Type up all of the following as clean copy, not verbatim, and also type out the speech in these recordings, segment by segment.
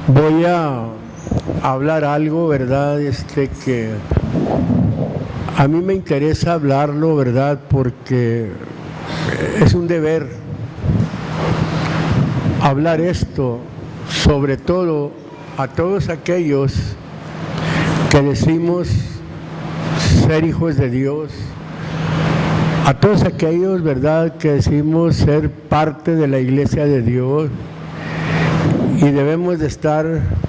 Voy a hablar algo, ¿verdad? Que a mí me interesa hablarlo, ¿verdad? Porque es un deber hablar esto, sobre todo a todos aquellos que decimos ser hijos de Dios, a todos aquellos, ¿verdad?, que decimos ser parte de la iglesia de Dios, y debemos de estar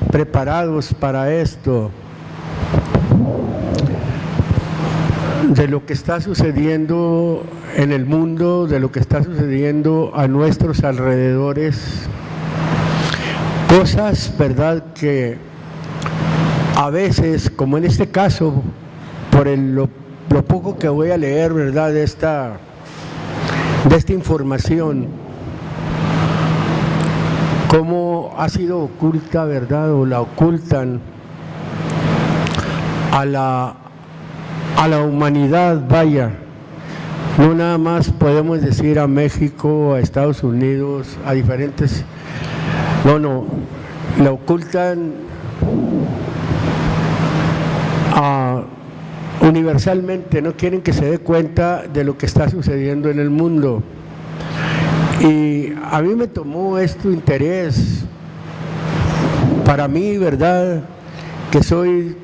preparados para esto, de lo que está sucediendo en el mundo, de lo que está sucediendo a nuestros alrededores, cosas, ¿verdad?, que a veces, como en este caso, por lo poco que voy a leer, ¿verdad?, de esta información, cómo ha sido oculta, ¿verdad?, o la ocultan a la humanidad, vaya. No nada más podemos decir a México, a Estados Unidos, a diferentes... No, la ocultan universalmente, no quieren que se dé cuenta de lo que está sucediendo en el mundo. Y a mí me tomó esto interés, para mí, ¿verdad?, que soy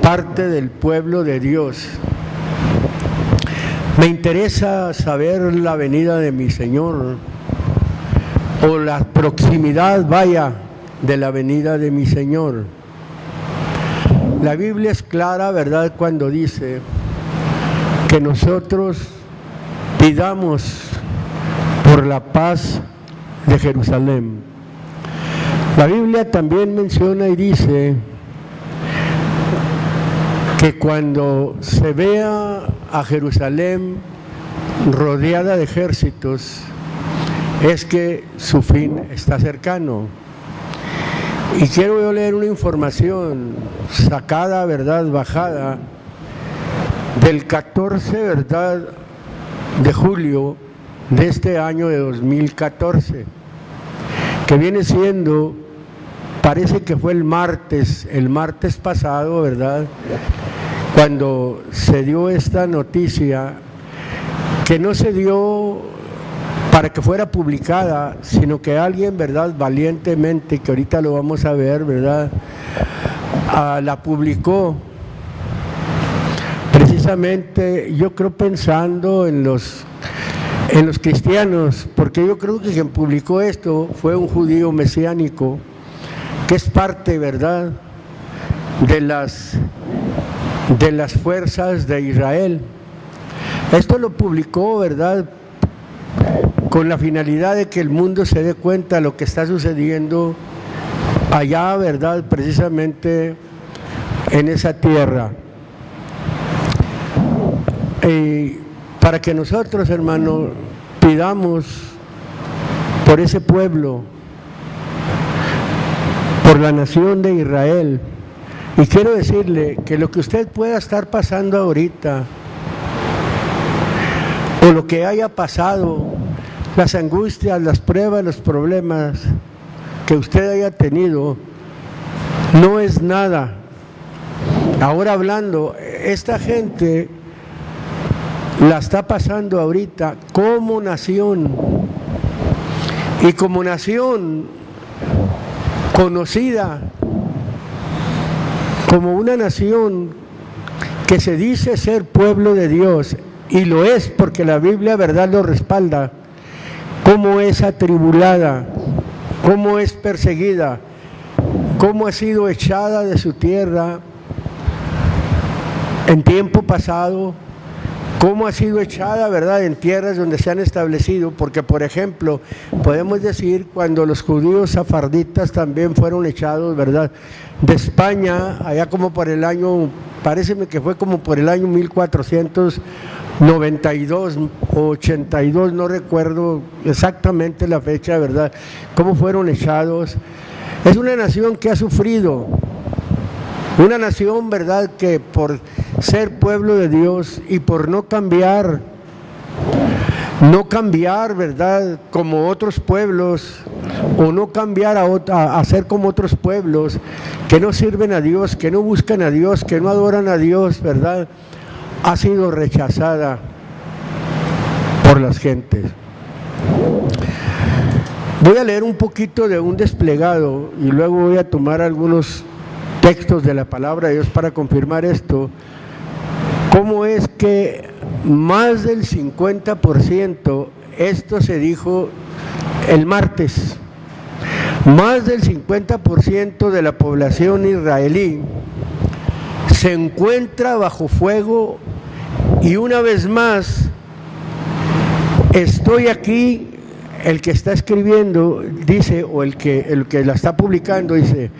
parte del pueblo de Dios. Me interesa saber la venida de mi Señor, o la proximidad, vaya, de la venida de mi Señor. La Biblia es clara, ¿verdad?, cuando dice que nosotros pidamos por la paz de Jerusalén. La Biblia también menciona y dice que cuando se vea a Jerusalén rodeada de ejércitos, es que su fin está cercano. Y quiero yo leer una información sacada, ¿verdad?, bajada del 14, ¿verdad?, de julio de este año de 2014, que viene siendo, parece que fue el martes pasado, ¿verdad?, cuando se dio esta noticia, que no se dio para que fuera publicada, sino que alguien, ¿verdad?, valientemente, que ahorita lo vamos a ver, ¿verdad?, la publicó. Precisamente yo creo pensando en los cristianos, porque yo creo que quien publicó esto fue un judío mesiánico, que es parte, ¿verdad?, de las fuerzas de Israel. Esto lo publicó, ¿verdad?, con la finalidad de que el mundo se dé cuenta de lo que está sucediendo allá, ¿verdad?, precisamente en esa tierra. Y para que nosotros, hermanos, pidamos por ese pueblo, por la nación de Israel. Y quiero decirle que lo que usted pueda estar pasando ahorita, o lo que haya pasado, las angustias, las pruebas, los problemas que usted haya tenido, no es nada. Ahora hablando, esta gente la está pasando ahorita como nación, y como nación conocida como una nación que se dice ser pueblo de Dios, y lo es porque la Biblia, ¿verdad?, lo respalda, cómo es atribulada, cómo es perseguida, cómo ha sido echada de su tierra en tiempo pasado, cómo ha sido echada, ¿verdad?, en tierras donde se han establecido, porque, por ejemplo, podemos decir cuando los judíos safarditas también fueron echados, ¿verdad?, de España, allá como por el año, paréceme que fue como por el año 1492 o 82, no recuerdo exactamente la fecha, ¿verdad?, cómo fueron echados. Es una nación que ha sufrido, una nación, ¿verdad?, que por ser pueblo de Dios y por no cambiar, ¿verdad?, como otros pueblos o no cambiar a ser como otros pueblos que no sirven a Dios, que no buscan a Dios, que no adoran a Dios, ¿verdad? Ha sido rechazada por las gentes. Voy a leer un poquito de un desplegado y luego voy a tomar algunos textos de la palabra de Dios para confirmar esto. ¿Cómo es que más del 50%, esto se dijo el martes, más del 50% de la población israelí se encuentra bajo fuego? Y una vez más, estoy aquí, el que está escribiendo dice, o el que la está publicando dice,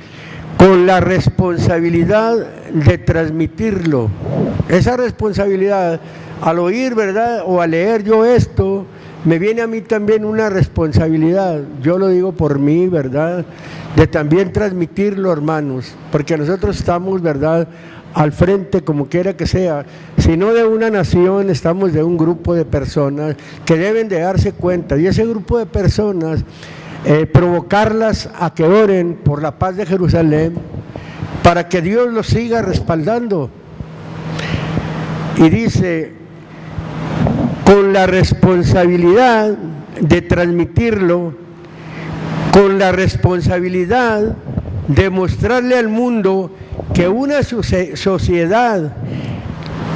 con la responsabilidad de transmitirlo. Esa responsabilidad, al oír, ¿verdad?, o al leer yo esto, me viene a mí también una responsabilidad, yo lo digo por mí, ¿verdad?, de también transmitirlo, hermanos, porque nosotros estamos, ¿verdad?, al frente, como quiera que sea, si no de una nación, estamos de un grupo de personas que deben de darse cuenta, y ese grupo de personas, provocarlas a que oren por la paz de Jerusalén, para que Dios los siga respaldando. Y dice, con la responsabilidad de transmitirlo, con la responsabilidad de mostrarle al mundo que una sociedad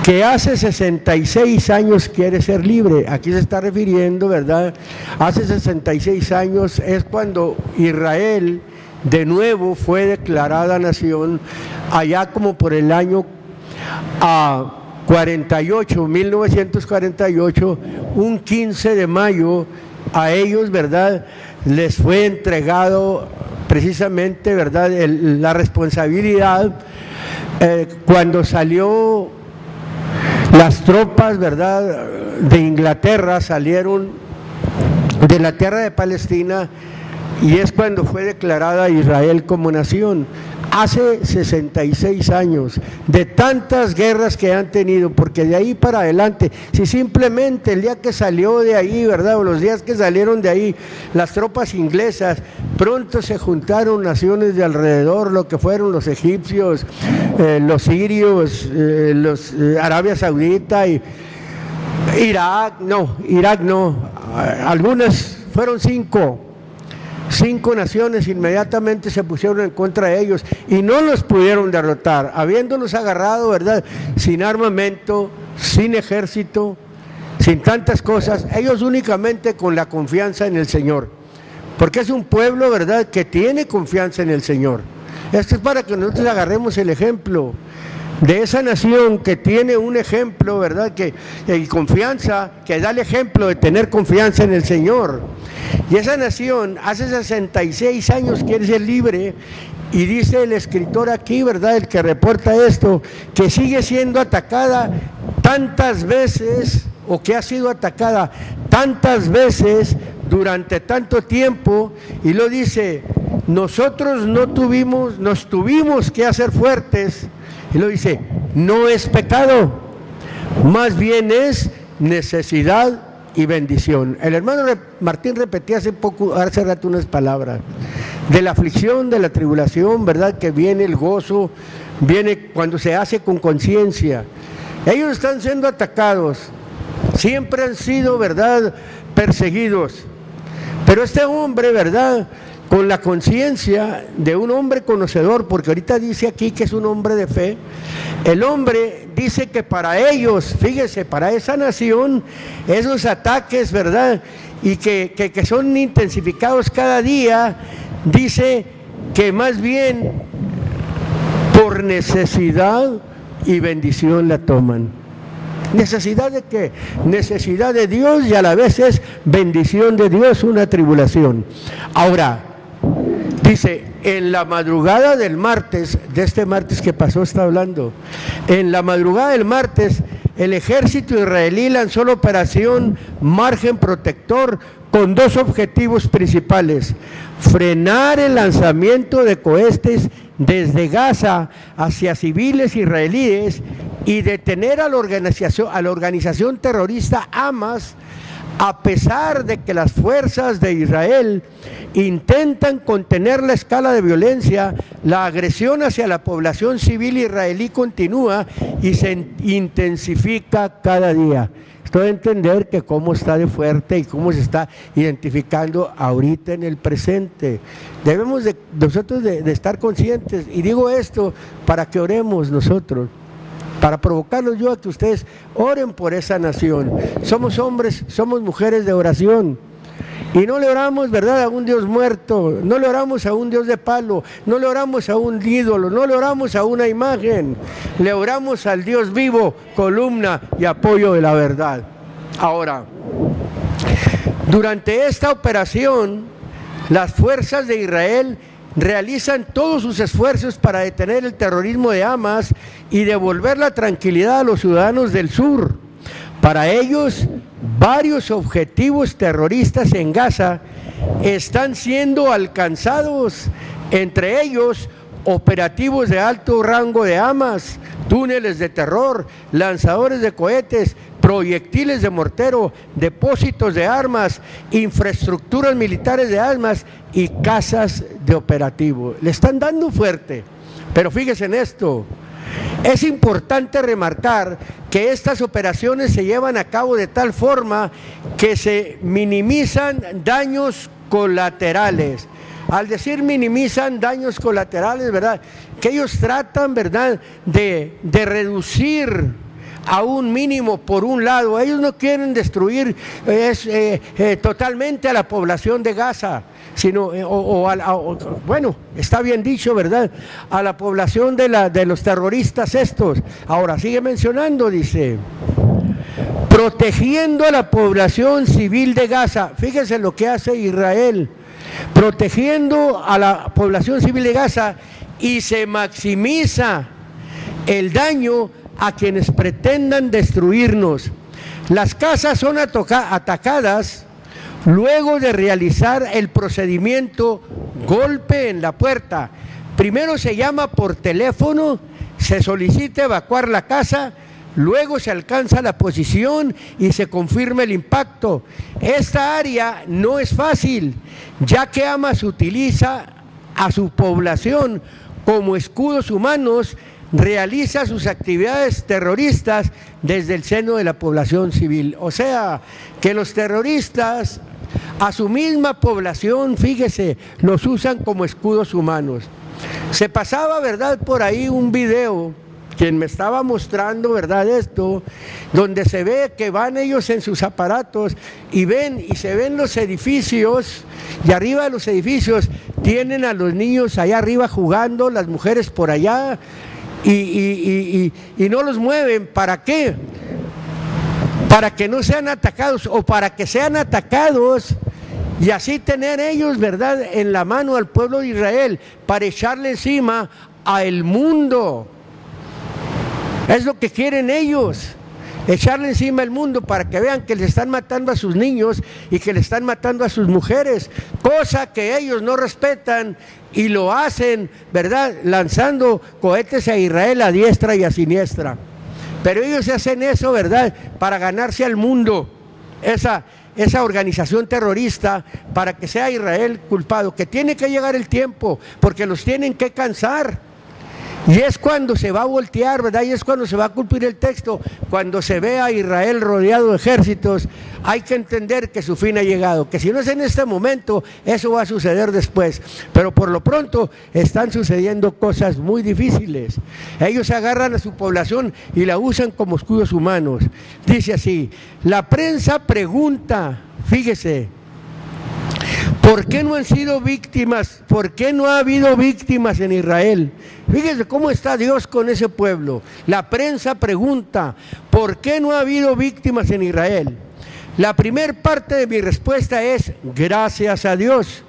que hace 66 años quiere ser libre, aquí se está refiriendo, ¿verdad? Hace 66 años es cuando Israel de nuevo fue declarada nación, allá como por el año 1948, un 15 de mayo, a ellos, ¿verdad?, les fue entregado precisamente, ¿verdad?, la responsabilidad cuando salió las tropas, ¿verdad?, de Inglaterra, salieron de la tierra de Palestina, y es cuando fue declarada Israel como nación. Hace 66 años, de tantas guerras que han tenido, porque de ahí para adelante, si simplemente el día que salió de ahí, ¿verdad?, o los días que salieron de ahí las tropas inglesas, pronto se juntaron naciones de alrededor, lo que fueron los egipcios, los sirios, los Arabia Saudita, y Irak no, algunas fueron cinco naciones, inmediatamente se pusieron en contra de ellos y no los pudieron derrotar, habiéndolos agarrado, ¿verdad?, sin armamento, sin ejército, sin tantas cosas, ellos únicamente con la confianza en el Señor, porque es un pueblo, ¿verdad?, que tiene confianza en el Señor. Esto es para que nosotros agarremos el ejemplo de esa nación que tiene un ejemplo, ¿verdad?, y confianza, que da el ejemplo de tener confianza en el Señor. Y esa nación hace 66 años quiere ser libre, y dice el escritor aquí, ¿verdad?, el que reporta esto, que sigue siendo atacada tantas veces, o que ha sido atacada tantas veces durante tanto tiempo, y lo dice, nosotros nos tuvimos que hacer fuertes, y lo dice, no es pecado, más bien es necesidad y bendición. El hermano Martín repetía hace rato unas palabras de la aflicción, de la tribulación, ¿verdad?, que viene el gozo, viene cuando se hace con conciencia. Ellos están siendo atacados, siempre han sido, ¿verdad?, perseguidos, pero este hombre, ¿verdad?, con la conciencia de un hombre conocedor, porque ahorita dice aquí que es un hombre de fe, el hombre dice que para ellos, fíjese, para esa nación, esos ataques, ¿verdad?, y que son intensificados cada día, dice que más bien por necesidad y bendición la toman. ¿Necesidad de qué? Necesidad de Dios, y a la vez es bendición de Dios, una tribulación. Ahora, dice, en la madrugada del martes, de este martes que pasó está hablando, en la madrugada del martes, el ejército israelí lanzó la operación Margen Protector con dos objetivos principales: frenar el lanzamiento de cohetes desde Gaza hacia civiles israelíes y detener a la organización terrorista Hamas a pesar de que las fuerzas de Israel intentan contener la escala de violencia, la agresión hacia la población civil israelí continúa y se intensifica cada día. Esto de entender que cómo está de fuerte y cómo se está identificando ahorita en el presente. Debemos nosotros de estar conscientes, y digo esto para que oremos nosotros, para provocarlos yo a que ustedes oren por esa nación. Somos hombres, somos mujeres de oración. Y no le oramos, ¿verdad?, a un Dios muerto, no le oramos a un Dios de palo, no le oramos a un ídolo, no le oramos a una imagen, le oramos al Dios vivo, columna y apoyo de la verdad. Ahora, durante esta operación, las fuerzas de Israel realizan todos sus esfuerzos para detener el terrorismo de Hamas y devolver la tranquilidad a los ciudadanos del sur. Para ellos, varios objetivos terroristas en Gaza están siendo alcanzados, entre ellos operativos de alto rango de Hamas, túneles de terror, lanzadores de cohetes, proyectiles de mortero, depósitos de armas, infraestructuras militares de armas y casas de operativo. Le están dando fuerte, pero fíjense en esto. Es importante remarcar que estas operaciones se llevan a cabo de tal forma que se minimizan daños colaterales. Al decir minimizan daños colaterales, ¿verdad?, que ellos tratan, ¿verdad?, de reducir a un mínimo por un lado. Ellos no quieren destruir totalmente a la población de Gaza, sino, bueno, está bien dicho, ¿verdad?, a la población de los terroristas estos. Ahora sigue mencionando, dice, protegiendo a la población civil de Gaza. Fíjense lo que hace Israel, protegiendo a la población civil de Gaza, y se maximiza el daño a quienes pretendan destruirnos. Las casas son atacadas luego de realizar el procedimiento golpe en la puerta. Primero se llama por teléfono, se solicita evacuar la casa, luego se alcanza la posición y se confirma el impacto. Esta área no es fácil, ya que Hamas utiliza a su población como escudos humanos, realiza sus actividades terroristas desde el seno de la población civil. O sea, que los terroristas a su misma población, fíjese, los usan como escudos humanos. Se pasaba, ¿verdad?, por ahí un video, quien me estaba mostrando, ¿verdad?, esto, donde se ve que van ellos en sus aparatos y se ven los edificios, y arriba de los edificios tienen a los niños allá arriba jugando, las mujeres por allá, y no los mueven. ¿Para qué? Para que no sean atacados, o para que sean atacados y así tener ellos, ¿verdad?, en la mano al pueblo de Israel, para echarle encima al mundo. Es lo que quieren ellos, echarle encima al mundo para que vean que le están matando a sus niños y que le están matando a sus mujeres, cosa que ellos no respetan y lo hacen, ¿verdad?, lanzando cohetes a Israel a diestra y a siniestra. Pero ellos hacen eso, ¿verdad?, para ganarse al mundo, esa organización terrorista, para que sea Israel culpado, que tiene que llegar el tiempo, porque los tienen que cansar. Y es cuando se va a voltear, ¿verdad?, y es cuando se va a cumplir el texto, cuando se ve a Israel rodeado de ejércitos. Hay que entender que su fin ha llegado, que si no es en este momento, eso va a suceder después, pero por lo pronto están sucediendo cosas muy difíciles. Ellos agarran a su población y la usan como escudos humanos. Dice así, la prensa pregunta, fíjese, ¿por qué no han sido víctimas? ¿Por qué no ha habido víctimas en Israel? Fíjense cómo está Dios con ese pueblo. La prensa pregunta, ¿por qué no ha habido víctimas en Israel? La primera parte de mi respuesta es, gracias a Dios,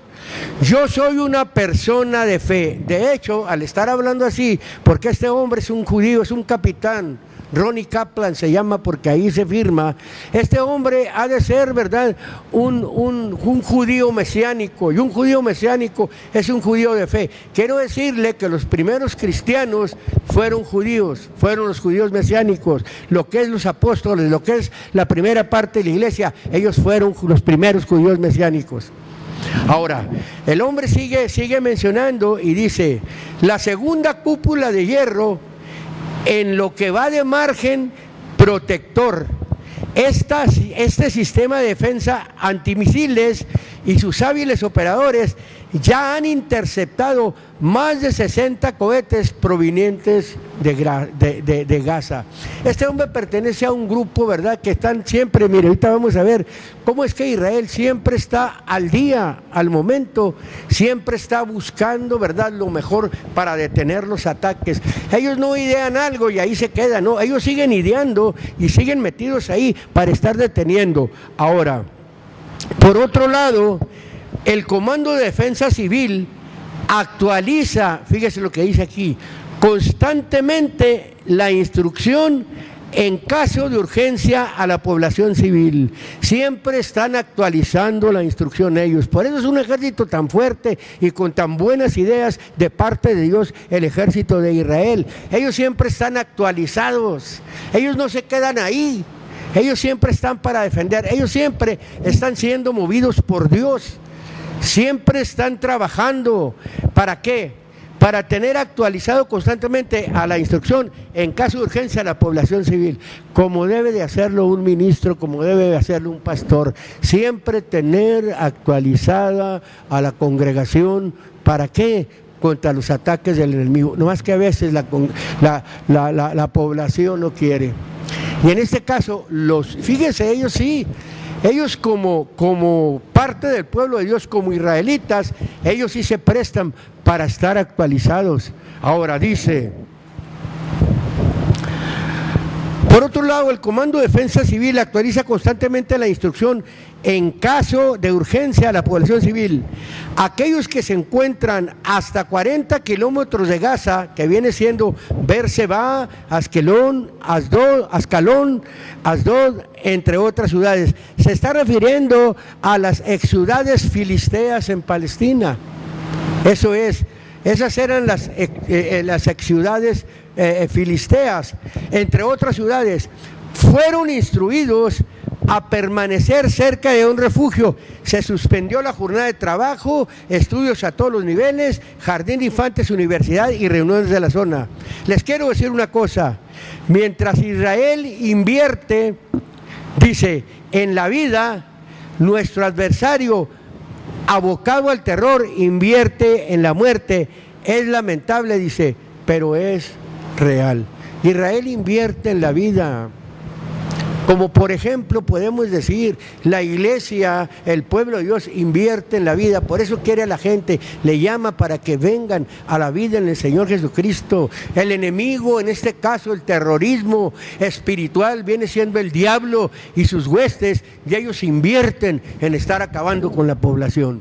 yo soy una persona de fe. De hecho, al estar hablando así, porque este hombre es un judío, es un capitán, Ronnie Kaplan se llama porque ahí se firma, este hombre ha de ser, ¿verdad?, un judío mesiánico, y un judío mesiánico es un judío de fe. Quiero decirle que los primeros cristianos fueron judíos, fueron los judíos mesiánicos, lo que es los apóstoles, lo que es la primera parte de la iglesia, ellos fueron los primeros judíos mesiánicos. Ahora, el hombre sigue mencionando y dice, la segunda cúpula de hierro en lo que va de margen protector. Este sistema de defensa antimisiles y sus hábiles operadores ya han interceptado más de 60 cohetes provenientes de Gaza. Este hombre pertenece a un grupo, ¿verdad?, que están siempre, mire, ahorita vamos a ver cómo es que Israel siempre está al día, al momento, siempre está buscando, ¿verdad?, lo mejor para detener los ataques. Ellos no idean algo y ahí se quedan, no, ellos siguen ideando y siguen metidos ahí para estar deteniendo. Ahora, por otro lado, el Comando de Defensa Civil actualiza, fíjese lo que dice aquí, constantemente la instrucción en caso de urgencia a la población civil. Siempre están actualizando la instrucción ellos. Por eso es un ejército tan fuerte y con tan buenas ideas de parte de Dios, el ejército de Israel. Ellos siempre están actualizados, ellos no se quedan ahí, ellos siempre están para defender, ellos siempre están siendo movidos por Dios. Siempre están trabajando. ¿Para qué? Para tener actualizado constantemente a la instrucción en caso de urgencia a la población civil, como debe de hacerlo un ministro, como debe de hacerlo un pastor. Siempre tener actualizada a la congregación. ¿Para qué? Contra los ataques del enemigo. No más que a veces la población no quiere. Y en este caso, fíjense, ellos sí. Ellos como parte del pueblo de Dios, como israelitas, ellos sí se prestan para estar actualizados. Ahora dice, por otro lado, el Comando de Defensa Civil actualiza constantemente la instrucción en caso de urgencia a la población civil. Aquellos que se encuentran hasta 40 kilómetros de Gaza, que viene siendo Beerseba, Ascalón, Asdod, entre otras ciudades. Se está refiriendo a las ex ciudades filisteas en Palestina. Eso es, esas eran las ex ciudades filisteas, entre otras ciudades. Fueron instruidos a permanecer cerca de un refugio. Se suspendió la jornada de trabajo, estudios a todos los niveles, jardín de infantes, universidad y reuniones de la zona. Les quiero decir una cosa, mientras Israel invierte, dice, en la vida, nuestro adversario, abocado al terror, invierte en la muerte. Es lamentable, dice, pero es real. Israel invierte en la vida. Como por ejemplo podemos decir, la iglesia, el pueblo de Dios invierte en la vida, por eso quiere a la gente, le llama para que vengan a la vida en el Señor Jesucristo. El enemigo, en este caso el terrorismo espiritual, viene siendo el diablo y sus huestes, y ellos invierten en estar acabando con la población.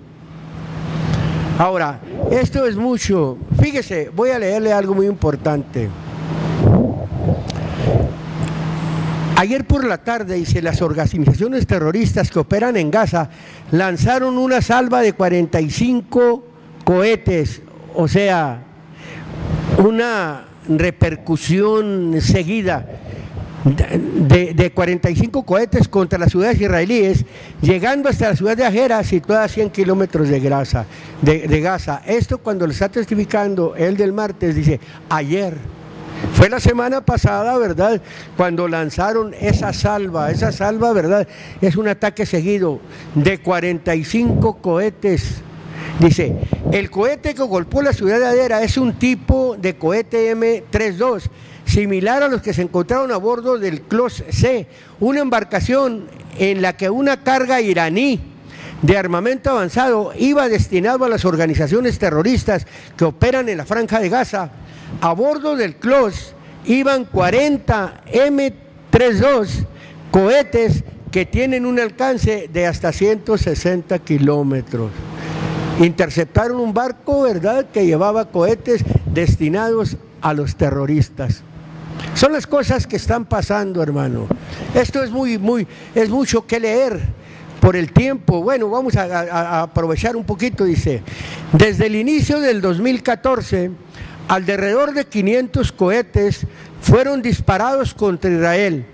Ahora, esto es mucho. Fíjese, voy a leerle algo muy importante. Ayer por la tarde, dice, las organizaciones terroristas que operan en Gaza lanzaron una salva de 45 cohetes, o sea, una repercusión seguida de 45 cohetes contra las ciudades israelíes, llegando hasta la ciudad de Ajera, situada a 100 kilómetros de Gaza. Esto cuando lo está testificando el del martes, dice, ayer. Fue la semana pasada, ¿verdad?, cuando lanzaron esa salva, ¿verdad?, es un ataque seguido de 45 cohetes. Dice, el cohete que golpeó la ciudad de Hadera es un tipo de cohete M32, similar a los que se encontraron a bordo del Clos C, una embarcación en la que una carga iraní de armamento avanzado iba destinado a las organizaciones terroristas que operan en la Franja de Gaza. A bordo del Clos iban 40 M32 cohetes que tienen un alcance de hasta 160 kilómetros. Interceptaron un barco, ¿verdad?, que llevaba cohetes destinados a los terroristas. Son las cosas que están pasando, hermano. Esto es es mucho que leer por el tiempo. Bueno, vamos a aprovechar un poquito. Dice, desde el inicio del 2014, alrededor de 500 cohetes fueron disparados contra Israel.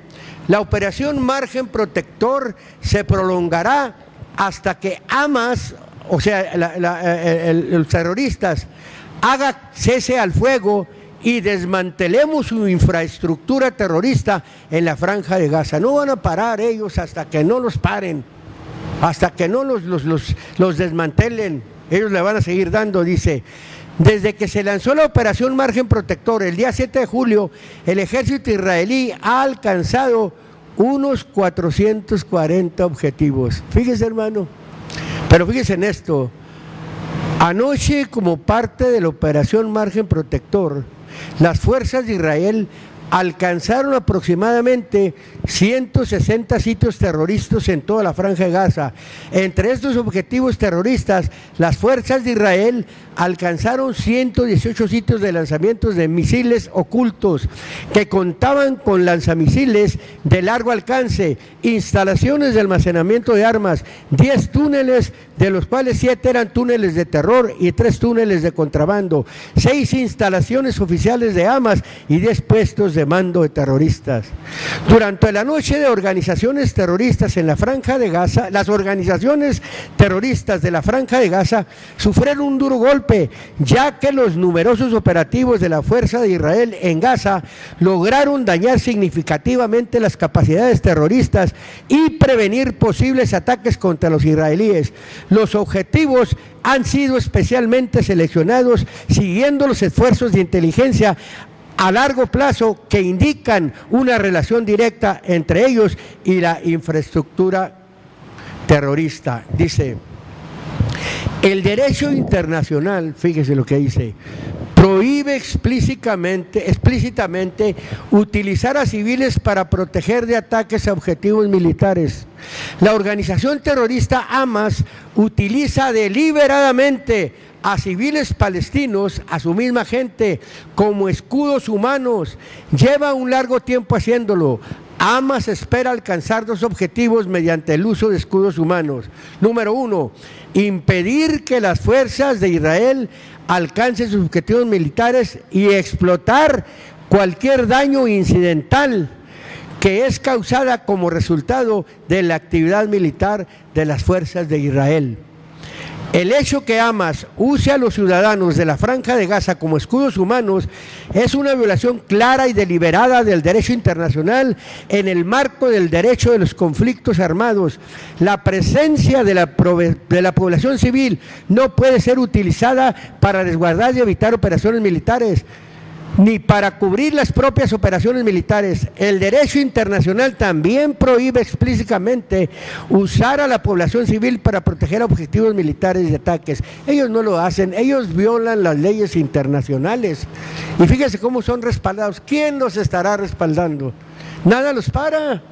La operación Margen Protector se prolongará hasta que Hamas, o sea, los terroristas, haga cese al fuego y desmantelemos su infraestructura terrorista en la Franja de Gaza. No van a parar ellos hasta que no los paren, hasta que no los desmantelen. Ellos le van a seguir dando. Dice, desde que se lanzó la operación Margen Protector el día 7 de julio, el ejército israelí ha alcanzado unos 440 objetivos. Fíjese, hermano, pero fíjese en esto. Anoche, como parte de la operación Margen Protector, las fuerzas de Israel alcanzaron aproximadamente 160 sitios terroristas en toda la Franja de Gaza. Entre estos objetivos terroristas, las fuerzas de Israel alcanzaron 118 sitios de lanzamientos de misiles ocultos que contaban con lanzamisiles de largo alcance, instalaciones de almacenamiento de armas, 10 túneles, de los cuales 7 eran túneles de terror y 3 túneles de contrabando, 6 instalaciones oficiales de Hamas y 10 puestos de mando de terroristas. Durante la noche de organizaciones terroristas en la Franja de Gaza, las organizaciones terroristas de la Franja de Gaza sufrieron un duro golpe, ya que los numerosos operativos de la Fuerza de Israel en Gaza lograron dañar significativamente las capacidades terroristas y prevenir posibles ataques contra los israelíes. Los objetivos han sido especialmente seleccionados siguiendo los esfuerzos de inteligencia a largo plazo que indican una relación directa entre ellos y la infraestructura terrorista. Dice, el derecho internacional, fíjese lo que dice, prohíbe explícitamente utilizar a civiles para proteger de ataques a objetivos militares. La organización terrorista Hamas utiliza deliberadamente a civiles palestinos, a su misma gente, como escudos humanos. Lleva un largo tiempo haciéndolo. Hamas espera alcanzar 2 objetivos mediante el uso de escudos humanos. Número 1, impedir que las fuerzas de Israel alcancen sus objetivos militares y explotar cualquier daño incidental que es causada como resultado de la actividad militar de las fuerzas de Israel. El hecho que Hamas use a los ciudadanos de la Franja de Gaza como escudos humanos es una violación clara y deliberada del derecho internacional en el marco del derecho de los conflictos armados. La presencia de la población civil no puede ser utilizada para resguardar y evitar operaciones militares, ni para cubrir las propias operaciones militares. El derecho internacional también prohíbe explícitamente usar a la población civil para proteger objetivos militares de ataques. Ellos no lo hacen, ellos violan las leyes internacionales. Y fíjense cómo son respaldados. ¿Quién los estará respaldando? Nada los para.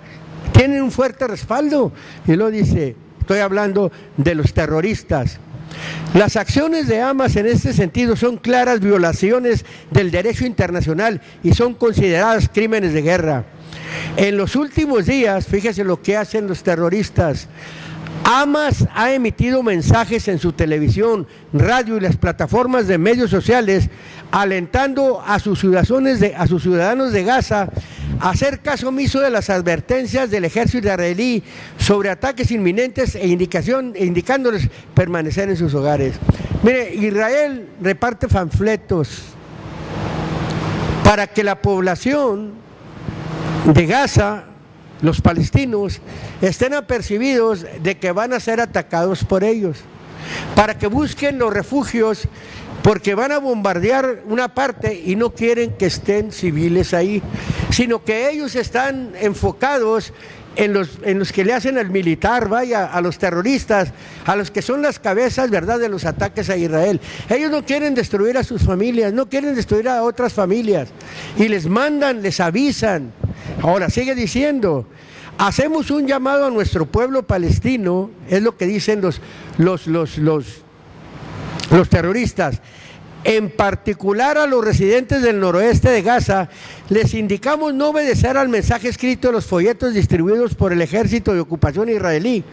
Tienen un fuerte respaldo. Y luego dice, estoy hablando de los terroristas. Las acciones de Hamas en este sentido son claras violaciones del derecho internacional y son consideradas crímenes de guerra. En los últimos días, fíjese lo que hacen los terroristas. Hamas ha emitido mensajes en su televisión, radio y las plataformas de medios sociales alentando a sus ciudadanos de Gaza a hacer caso omiso de las advertencias del ejército israelí sobre ataques inminentes e indicándoles permanecer en sus hogares. Mire, Israel reparte panfletos para que la población de Gaza, los palestinos, estén apercibidos de que van a ser atacados por ellos, para que busquen los refugios, porque van a bombardear una parte y no quieren que estén civiles ahí, sino que ellos están enfocados en los que le hacen al militar, vaya, a los terroristas, a los que son las cabezas, ¿verdad?, de los ataques a Israel. Ellos no quieren destruir a sus familias, no quieren destruir a otras familias, y les mandan, les avisan. Ahora sigue diciendo, hacemos un llamado a nuestro pueblo palestino, es lo que dicen los terroristas, en particular a los residentes del noroeste de Gaza, les indicamos no obedecer al mensaje escrito de los folletos distribuidos por el ejército de ocupación israelí.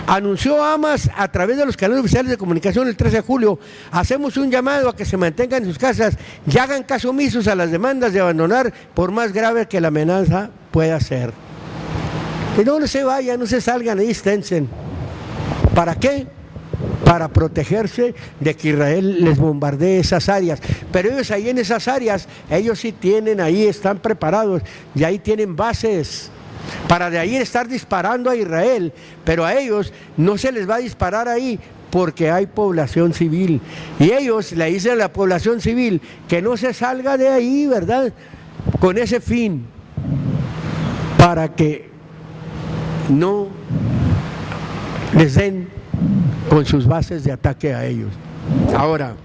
Anunció Hamas a través de los canales oficiales de comunicación el 13 de julio, hacemos un llamado a que se mantengan en sus casas y hagan caso omisos a las demandas de abandonar, por más grave que la amenaza pueda ser. Que no se vayan, no se salgan, ahí esténse. ¿Para qué? Para protegerse de que Israel les bombardee esas áreas. Pero ellos ahí en esas áreas, ellos sí tienen, ahí están preparados, y ahí tienen bases para de ahí estar disparando a Israel, pero a ellos no se les va a disparar ahí porque hay población civil. Y ellos le dicen a la población civil que no se salga de ahí, ¿verdad? Con ese fin, para que no les den con sus bases de ataque a ellos. Ahora,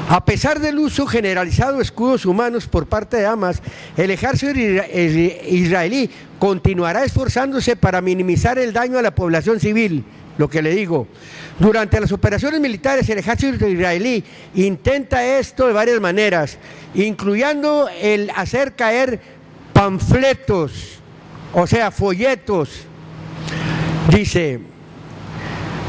a pesar del uso generalizado de escudos humanos por parte de Hamas, el ejército israelí continuará esforzándose para minimizar el daño a la población civil. Lo que le digo, durante las operaciones militares el ejército israelí intenta esto de varias maneras, incluyendo el hacer caer panfletos, o sea, folletos, dice,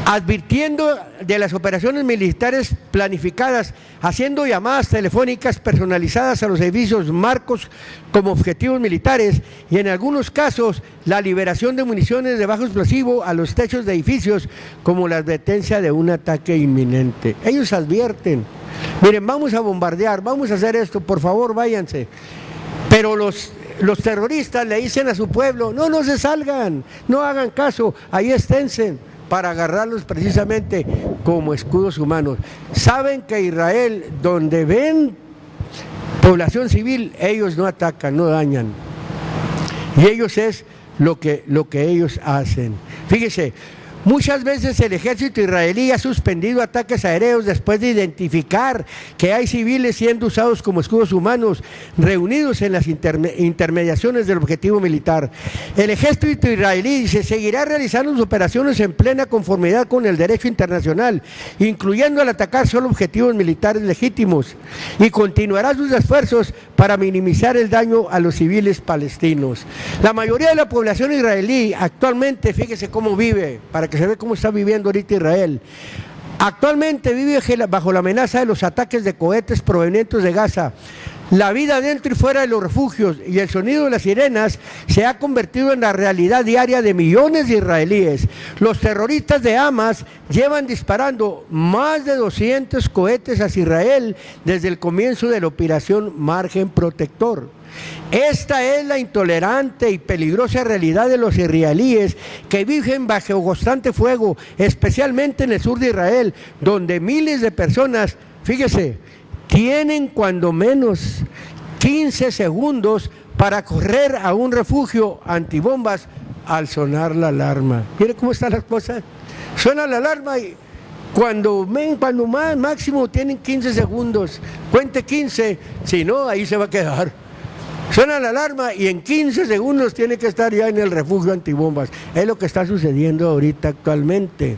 advirtiendo de las operaciones militares planificadas, haciendo llamadas telefónicas personalizadas a los edificios marcos como objetivos militares y en algunos casos la liberación de municiones de bajo explosivo a los techos de edificios como la advertencia de un ataque inminente. Ellos advierten, miren, vamos a bombardear, vamos a hacer esto, por favor váyanse. Pero los terroristas le dicen a su pueblo, no se salgan, no hagan caso, ahí esténse, para agarrarlos precisamente como escudos humanos. Saben que Israel, donde ven población civil, ellos no atacan, no dañan. Y ellos es lo que ellos hacen. Fíjese, muchas veces el ejército israelí ha suspendido ataques aéreos después de identificar que hay civiles siendo usados como escudos humanos reunidos en las intermediaciones del objetivo militar. El ejército israelí se seguirá realizando sus operaciones en plena conformidad con el derecho internacional, incluyendo al atacar solo objetivos militares legítimos, y continuará sus esfuerzos para minimizar el daño a los civiles palestinos. La mayoría de la población israelí actualmente, fíjese cómo vive, para que se ve cómo está viviendo ahorita Israel. Actualmente vive bajo la amenaza de los ataques de cohetes provenientes de Gaza. La vida dentro y fuera de los refugios y el sonido de las sirenas se ha convertido en la realidad diaria de millones de israelíes. Los terroristas de Hamas llevan disparando más de 200 cohetes hacia Israel desde el comienzo de la operación Margen Protector. Esta es la intolerante y peligrosa realidad de los israelíes que viven bajo constante fuego, especialmente en el sur de Israel, donde miles de personas, fíjese, tienen cuando menos 15 segundos para correr a un refugio antibombas al sonar la alarma. Mire cómo están las cosas. Suena la alarma y cuando más máximo tienen 15 segundos. Cuente 15, si no, ahí se va a quedar. Suena la alarma y en 15 segundos tiene que estar ya en el refugio antibombas. Es lo que está sucediendo ahorita actualmente.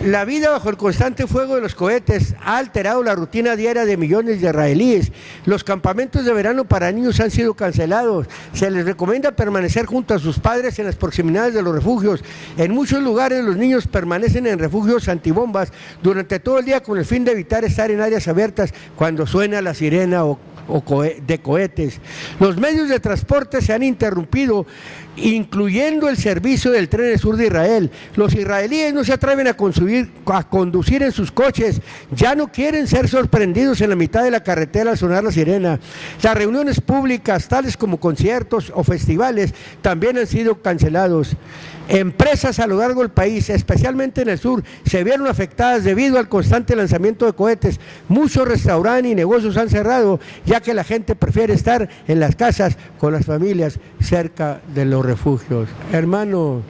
La vida bajo el constante fuego de los cohetes ha alterado la rutina diaria de millones de israelíes. Los campamentos de verano para niños han sido cancelados. Se les recomienda permanecer junto a sus padres en las proximidades de los refugios. En muchos lugares los niños permanecen en refugios antibombas durante todo el día con el fin de evitar estar en áreas abiertas cuando suena la sirena de cohetes. Los medios de transporte se han interrumpido, incluyendo el servicio del tren del sur de Israel. Los israelíes no se atreven a conducir en sus coches, ya no quieren ser sorprendidos en la mitad de la carretera al sonar la sirena. Las reuniones públicas, tales como conciertos o festivales, también han sido cancelados. Empresas a lo largo del país, especialmente en el sur, se vieron afectadas debido al constante lanzamiento de cohetes. Muchos restaurantes y negocios han cerrado, ya que la gente prefiere estar en las casas con las familias cerca de los refugios. Hermano,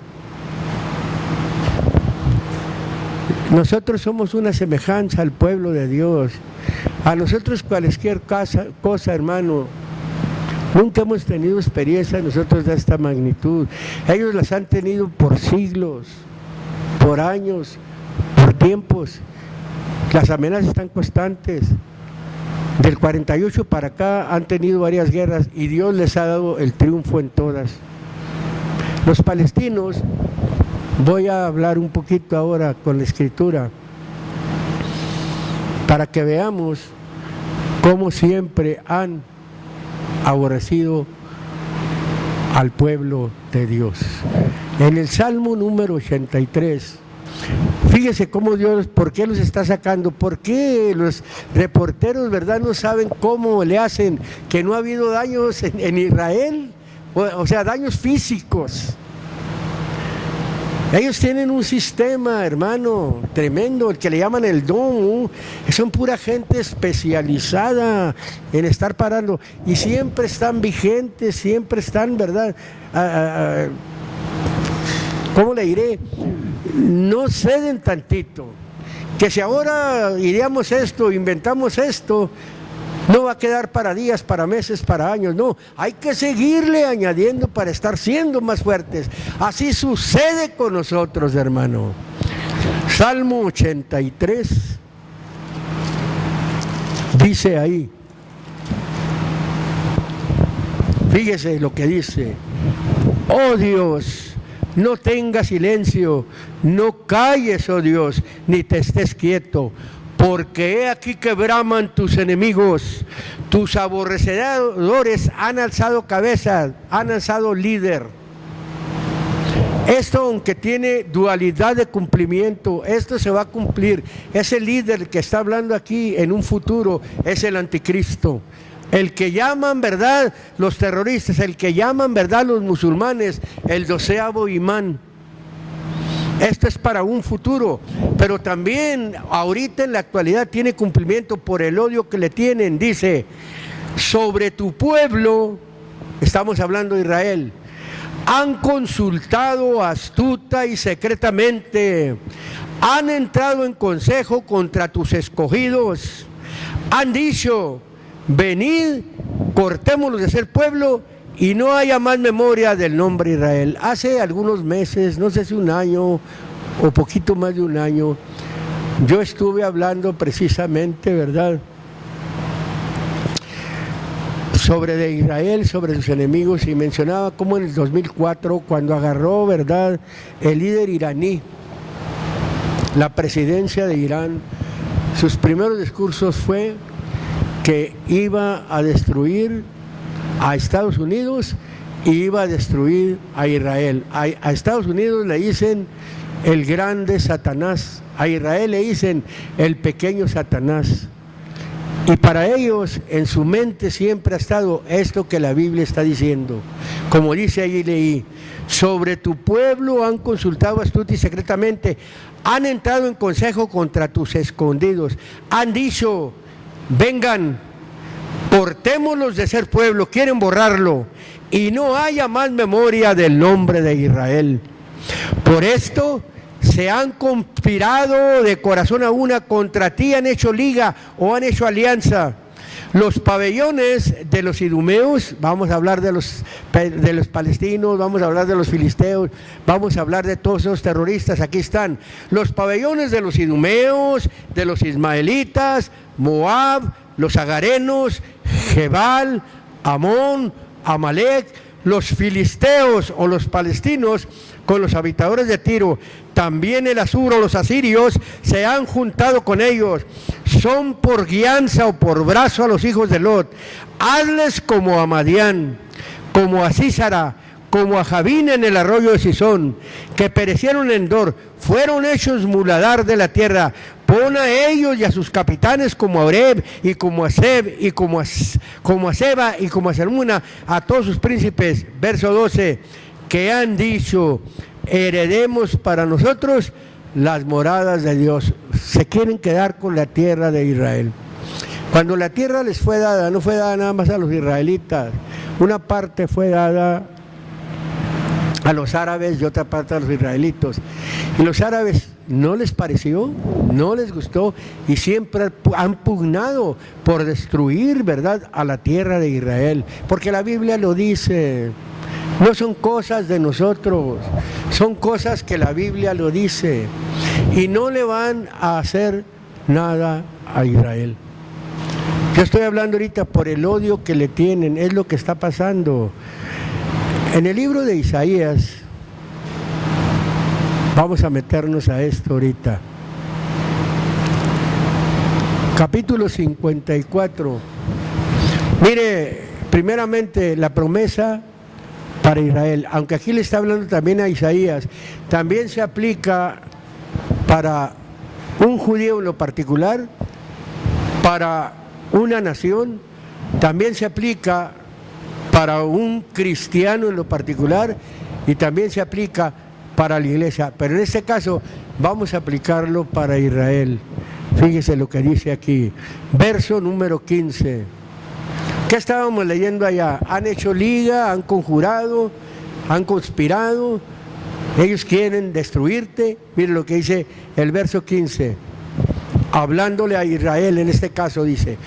nosotros somos una semejanza al pueblo de Dios. A nosotros cualquier cosa, hermano, nunca hemos tenido experiencia nosotros de esta magnitud. Ellos las han tenido por siglos, por años, por tiempos. Las amenazas están constantes. Del 48 para acá han tenido varias guerras y Dios les ha dado el triunfo en todas. Los palestinos, voy a hablar un poquito ahora con la escritura, para que veamos cómo siempre han aborrecido al pueblo de Dios. En el Salmo número 83, fíjese cómo Dios, ¿por qué los está sacando? ¿Por qué los reporteros, verdad, no saben cómo le hacen que no ha habido daños en Israel? O sea, daños físicos. Ellos tienen un sistema, hermano, tremendo, el que le llaman el DOM. Son pura gente especializada en estar parando. Y siempre están vigentes, siempre están, ¿verdad? ¿Cómo le diré? No ceden tantito. Que si ahora iríamos esto, inventamos esto, no va a quedar para días, para meses, para años. No, hay que seguirle añadiendo para estar siendo más fuertes. Así sucede con nosotros, hermano. Salmo 83 dice ahí, fíjese lo que dice: oh Dios, no tengas silencio, no calles, oh Dios, ni te estés quieto. Porque he aquí que braman tus enemigos, tus aborrecedores han alzado cabeza, han alzado líder. Esto, aunque tiene dualidad de cumplimiento, esto se va a cumplir. Ese líder que está hablando aquí en un futuro es el anticristo. El que llaman, ¿verdad?, los terroristas, el que llaman, ¿verdad?, los musulmanes, el 12º imán. Esto es para un futuro, pero también ahorita en la actualidad tiene cumplimiento por el odio que le tienen. Dice, sobre tu pueblo, estamos hablando de Israel, han consultado astuta y secretamente, han entrado en consejo contra tus escogidos, han dicho, venid, cortémoslos de ser pueblo, y no haya más memoria del nombre Israel. Hace algunos meses, no sé si un año o poquito más de un año, yo estuve hablando precisamente, ¿verdad?, sobre de Israel, sobre sus enemigos, y mencionaba cómo en el 2004, cuando agarró, ¿verdad?, el líder iraní la presidencia de Irán, sus primeros discursos fue que iba a destruir a Estados Unidos y iba a destruir a Israel. A Estados Unidos le dicen el grande Satanás, a Israel le dicen el pequeño Satanás. Y para ellos en su mente siempre ha estado esto que la Biblia está diciendo. Como dice allí, leí, sobre tu pueblo han consultado astuta y secretamente, han entrado en consejo contra tus escondidos, han dicho, vengan, cortémoslos de ser pueblo, quieren borrarlo, y no haya más memoria del nombre de Israel. Por esto se han conspirado de corazón a una contra ti, han hecho liga o han hecho alianza. Los pabellones de los idumeos, vamos a hablar de los palestinos, vamos a hablar de los filisteos, vamos a hablar de todos esos terroristas, aquí están. Los pabellones de los idumeos, de los ismaelitas, Moab, los agarenos, Jebal, Amón, Amalek, los filisteos o los palestinos con los habitadores de Tiro, también el Asur o los asirios se han juntado con ellos, son por guianza o por brazo a los hijos de Lot. Hazles como a Madián, como a Sísara, como a Javín en el arroyo de Sisón, que perecieron en Dor, fueron hechos muladar de la tierra. Pon a ellos y a sus capitanes como a Oreb y como a Seb y como a Seba y como a Salmuna, a todos sus príncipes. Verso 12, que han dicho, heredemos para nosotros las moradas de Dios. Se quieren quedar con la tierra de Israel. Cuando la tierra les fue dada, no fue dada nada más a los israelitas, una parte fue dada a los árabes y otra parte a los israelitos. Y los árabes no les pareció, no les gustó y siempre han pugnado por destruir, ¿verdad?, a la tierra de Israel. Porque la Biblia lo dice, No son cosas de nosotros, son cosas que la Biblia lo dice. Y no le van a hacer nada a Israel. Yo estoy hablando ahorita por el odio que le tienen, es lo que está pasando. En el libro de Isaías, vamos a meternos a esto ahorita. Capítulo 54. Mire, primeramente la promesa para Israel, aunque aquí le está hablando también a Isaías, también se aplica para un judío en lo particular, para una nación, también se aplica para un cristiano en lo particular y también se aplica para la iglesia, pero en este caso vamos a aplicarlo para Israel. Fíjese lo que dice aquí, verso número 15. ¿Qué estábamos leyendo allá? Han hecho liga, han conjurado, han conspirado, ellos quieren destruirte. Mire lo que dice el verso 15, hablándole a Israel en este caso, dice: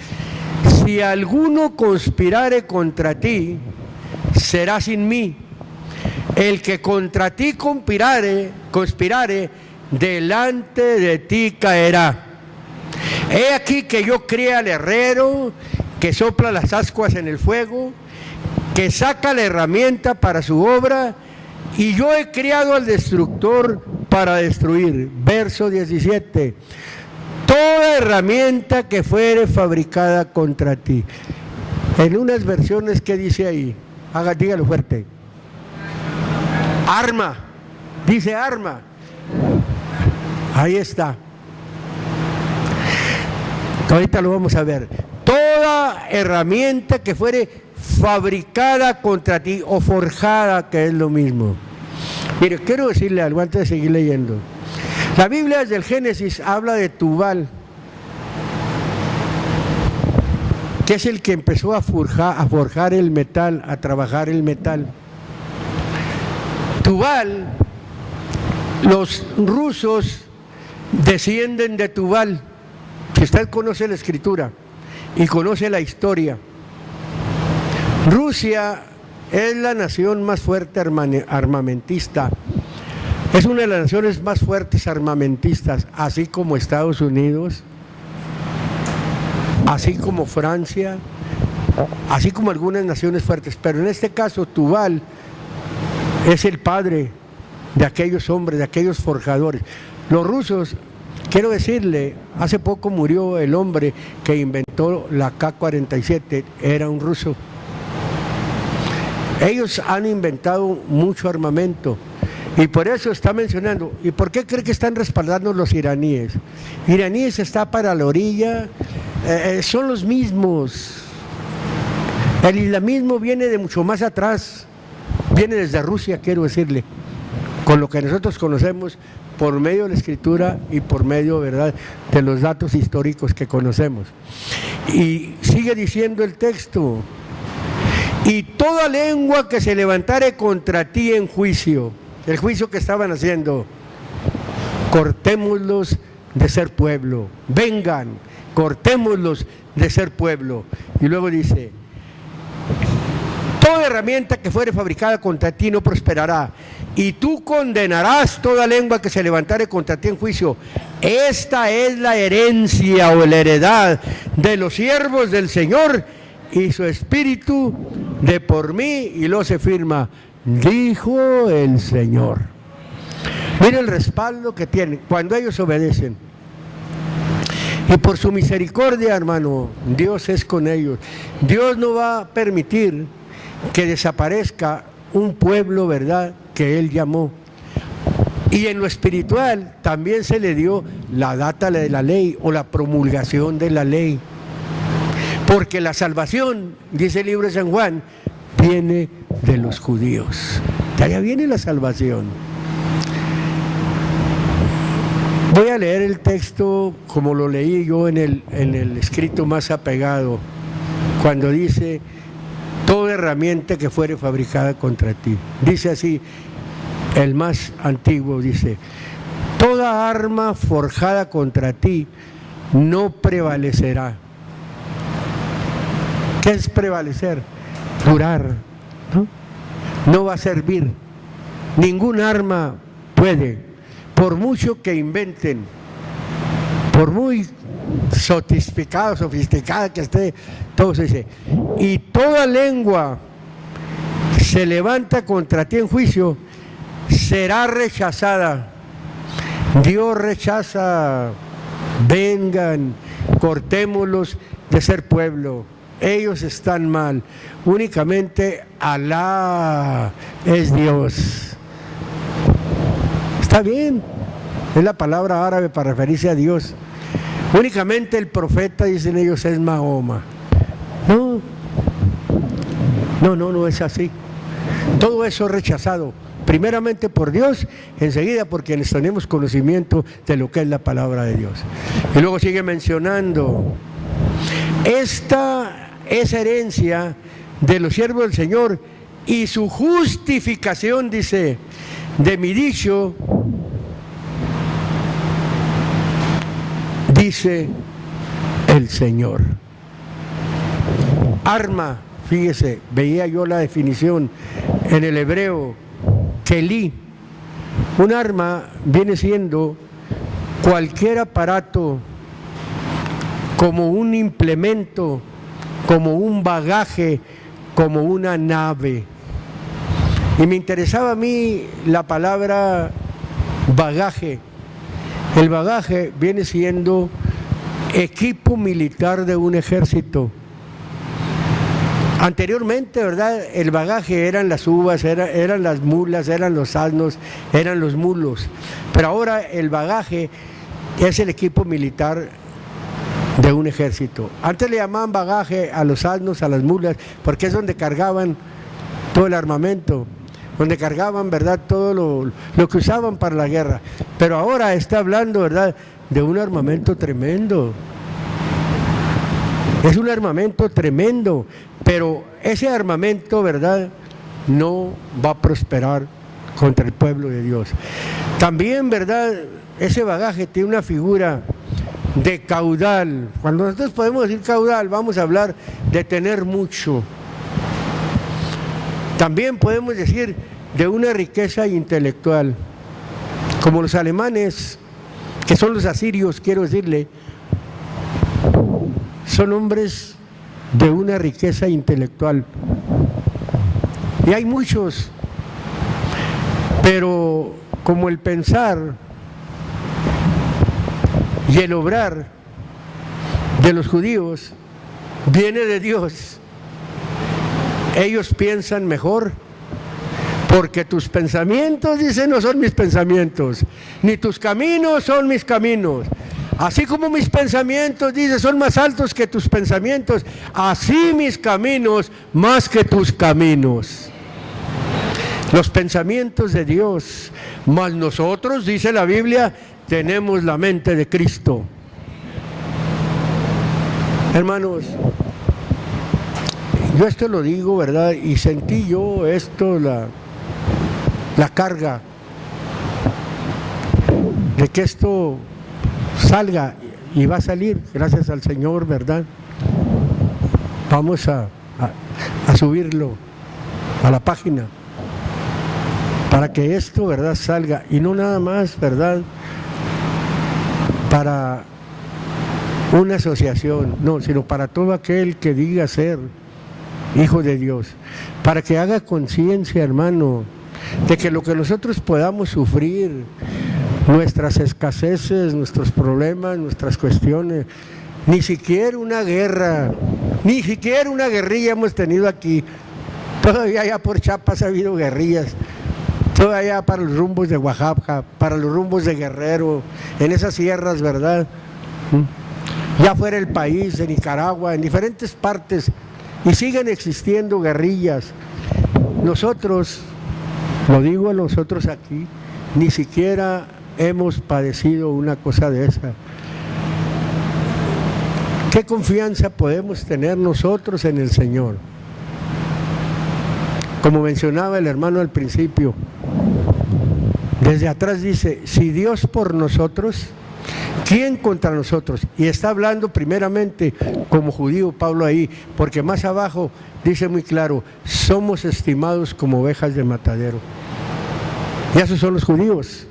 si alguno conspirare contra ti, será sin mí. El que contra ti conspirare, delante de ti caerá. He aquí que yo crié al herrero, que sopla las ascuas en el fuego, que saca la herramienta para su obra, y yo he criado al destructor para destruir. Verso 17. Toda herramienta que fuere fabricada contra ti. En unas versiones, ¿qué dice ahí? Dígalo fuerte. Arma. Dice arma. Ahí está. Ahorita lo vamos a ver. Toda herramienta que fuere fabricada contra ti o forjada, que es lo mismo. Mire, quiero decirle algo antes de seguir leyendo. La Biblia desde el Génesis habla de Tubal, que es el que empezó a forjar el metal, a trabajar el metal. Tubal, los rusos descienden de Tubal. Si usted conoce la escritura y conoce la historia, Rusia es la nación más fuerte armamentista. Es una de las naciones más fuertes armamentistas, así como Estados Unidos, así como Francia, así como algunas naciones fuertes. Pero en este caso, Tubal es el padre de aquellos hombres, de aquellos forjadores. Los rusos, quiero decirle, hace poco murió el hombre que inventó la K-47, era un ruso. Ellos han inventado mucho armamento. Y por eso está mencionando. ¿Y por qué cree que están respaldando los iraníes? Iraníes está para la orilla, son los mismos. El islamismo viene de mucho más atrás, viene desde Rusia, quiero decirle, con lo que nosotros conocemos por medio de la escritura y por medio, ¿verdad?, de los datos históricos que conocemos. Y sigue diciendo el texto: y toda lengua que se levantare contra ti en juicio. El juicio que estaban haciendo, cortémoslos de ser pueblo, vengan, cortémoslos de ser pueblo. Y luego dice: toda herramienta que fuere fabricada contra ti no prosperará, y tú condenarás toda lengua que se levantare contra ti en juicio. Esta es la herencia o la heredad de los siervos del Señor, y su espíritu de por mí, y lo se firma, dijo el Señor. Mire el respaldo que tienen cuando ellos obedecen. Y por su misericordia, hermano, Dios es con ellos. Dios no va a permitir que desaparezca un pueblo, ¿verdad?, que Él llamó. Y en lo espiritual también se le dio la data de la ley o la promulgación de la ley. Porque la salvación, dice el libro de San Juan, viene de los judíos. De allá viene la salvación. Voy a leer el texto como lo leí yo en el escrito más apegado, cuando dice: toda herramienta que fuere fabricada contra ti. Dice así, el más antiguo dice: toda arma forjada contra ti no prevalecerá. ¿Qué es prevalecer? Durar, ¿no? no va a servir. Ningún arma puede, por mucho que inventen, por muy sofisticada que esté, todo se dice. Y toda lengua se levanta contra ti en juicio, será rechazada. Dios rechaza, vengan, cortémoslos de ser pueblo. Ellos están mal. Únicamente Alá es Dios. Está bien, es la palabra árabe para referirse a Dios. Únicamente el profeta, dicen ellos, es Mahoma. No es así. Todo eso es rechazado, primeramente por Dios, enseguida por quienes tenemos conocimiento de lo que es la palabra de Dios. Y luego sigue mencionando, esta es herencia de los siervos del Señor y su justificación, dice, de mi dicho, dice el Señor. Arma, fíjese, veía yo la definición en el hebreo, kelí. Un arma viene siendo cualquier aparato, como un implemento, como un bagaje, como una nave. Y me interesaba a mí la palabra bagaje. El bagaje viene siendo equipo militar de un ejército. Anteriormente, ¿verdad? El bagaje eran las uvas, eran las mulas, eran los asnos, eran los mulos. Pero ahora el bagaje es el equipo militar de un ejército. Antes le llamaban bagaje a los asnos, a las mulas, porque es donde cargaban todo el armamento, donde cargaban, ¿verdad?, todo lo que usaban para la guerra. Pero ahora está hablando, ¿verdad?, de un armamento tremendo. Es un armamento tremendo, pero ese armamento, ¿verdad?, no va a prosperar contra el pueblo de Dios. También, ¿verdad?, ese bagaje tiene una figura de caudal. Cuando nosotros podemos decir caudal, vamos a hablar de tener mucho. También podemos decir de una riqueza intelectual, como los alemanes, que son los asirios, quiero decirle, son hombres de una riqueza intelectual. Y hay muchos, pero como el pensar y el obrar de los judíos viene de Dios, ellos piensan mejor, porque tus pensamientos, dicen, no son mis pensamientos, ni tus caminos son mis caminos. Así como mis pensamientos, dice, son más altos que tus pensamientos, así mis caminos más que tus caminos. Los pensamientos de Dios, mas nosotros, dice la Biblia, tenemos la mente de Cristo. Hermanos, yo esto lo digo, ¿verdad? Y sentí yo esto, la carga de que esto salga, y va a salir, gracias al Señor, ¿verdad? Vamos a subirlo a la página para que esto, ¿verdad?, salga, y no nada más, ¿verdad?, para una asociación, no, sino para todo aquel que diga ser hijo de Dios, para que haga conciencia, hermano, de que lo que nosotros podamos sufrir, nuestras escaseces, nuestros problemas, nuestras cuestiones, ni siquiera una guerra, ni siquiera una guerrilla hemos tenido aquí. Todavía allá por Chiapas ha habido guerrillas, todavía para los rumbos de Oaxaca, para los rumbos de Guerrero, en esas sierras, ¿verdad? Ya fuera el país, en Nicaragua, en diferentes partes, y siguen existiendo guerrillas. Nosotros, lo digo a nosotros aquí, ni siquiera hemos padecido una cosa de esa. ¿Qué confianza podemos tener nosotros en el Señor? Como mencionaba el hermano al principio, desde atrás dice, si Dios por nosotros, ¿Quién contra nosotros? Y está hablando primeramente como judío Pablo ahí, porque más abajo dice muy claro, somos estimados como ovejas de matadero. Y esos son los judíos.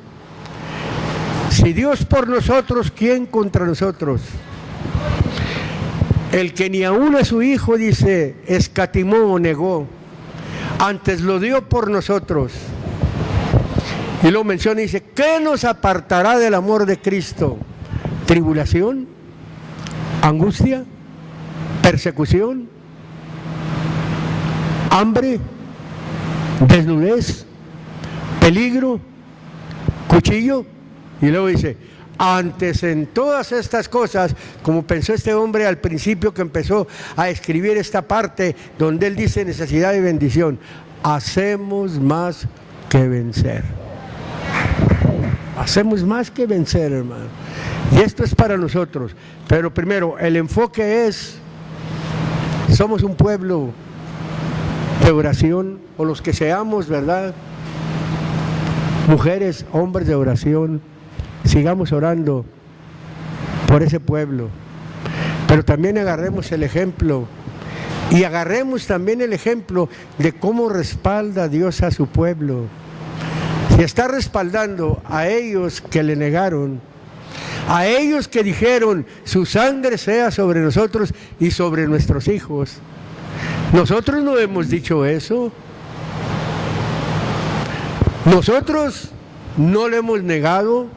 Si Dios por nosotros, ¿quién contra nosotros? El que ni aún a su hijo, dice, escatimó o negó, antes lo dio por nosotros. Y luego menciona y dice, ¿qué nos apartará del amor de Cristo? ¿Tribulación? ¿Angustia? ¿Persecución? ¿Hambre? ¿Desnudez? ¿Peligro? ¿Cuchillo? Y luego dice, antes en todas estas cosas, como pensó este hombre al principio que empezó a escribir esta parte donde él dice necesidad y bendición, hacemos más que vencer. Hacemos más que vencer, hermano. Y esto es para nosotros. Pero primero, el enfoque es, somos un pueblo de oración, o los que seamos, ¿verdad? Mujeres, hombres de oración, sigamos orando por ese pueblo. Pero también agarremos el ejemplo, y agarremos también el ejemplo de cómo respalda Dios a su pueblo. Si está respaldando a ellos que le negaron, a ellos que dijeron, su sangre sea sobre nosotros y sobre nuestros hijos. Nosotros no hemos dicho eso. Nosotros no le hemos negado.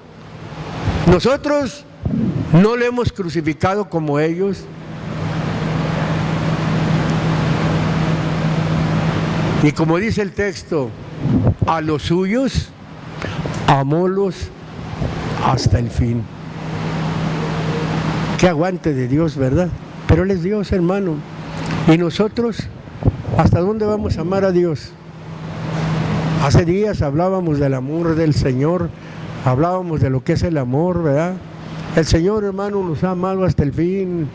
Nosotros no le hemos crucificado como ellos. Y como dice el texto, a los suyos amólos hasta el fin. Qué aguante de Dios, ¿verdad? Pero Él es Dios, hermano. Y nosotros, ¿hasta dónde vamos a amar a Dios? Hace días hablábamos del amor del Señor, hablábamos de lo que es el amor, ¿verdad? El Señor, hermano, nos ha amado hasta el fin.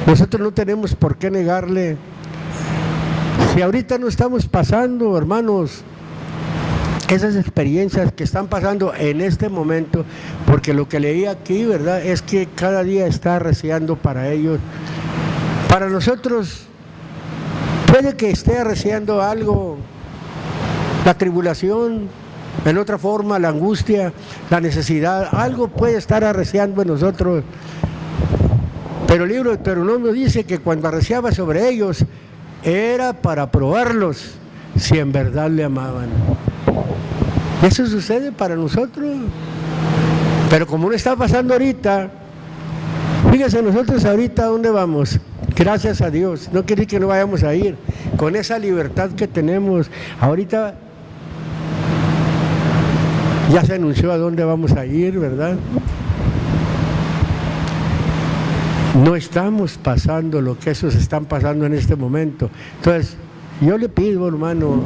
Nosotros no tenemos por qué negarle. Si ahorita no estamos pasando, hermanos, esas experiencias que están pasando en este momento, porque lo que leí aquí, ¿verdad?, es que cada día está arreciando para ellos. Para nosotros puede que esté arreciando algo, la tribulación, en otra forma la angustia, la necesidad, algo puede estar arreciando en nosotros. Pero el libro de Deuteronomio dice que cuando arreciaba sobre ellos era para probarlos si en verdad le amaban. Eso sucede para nosotros. Pero como no está pasando ahorita, fíjense, nosotros ahorita ¿a dónde vamos? Gracias a Dios. No quiere decir que no vayamos a ir. Con esa libertad que tenemos, ahorita ya se anunció a dónde vamos a ir, ¿verdad? No estamos pasando lo que esos están pasando en este momento. Entonces, yo le pido, hermano,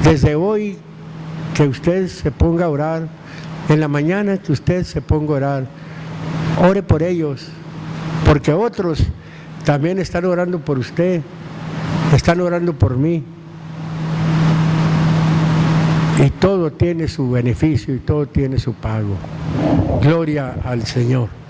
desde hoy, que usted se ponga a orar, en la mañana que usted se ponga a orar, ore por ellos, porque otros también están orando por usted, están orando por mí, y todo tiene su beneficio y todo tiene su pago. Gloria al Señor.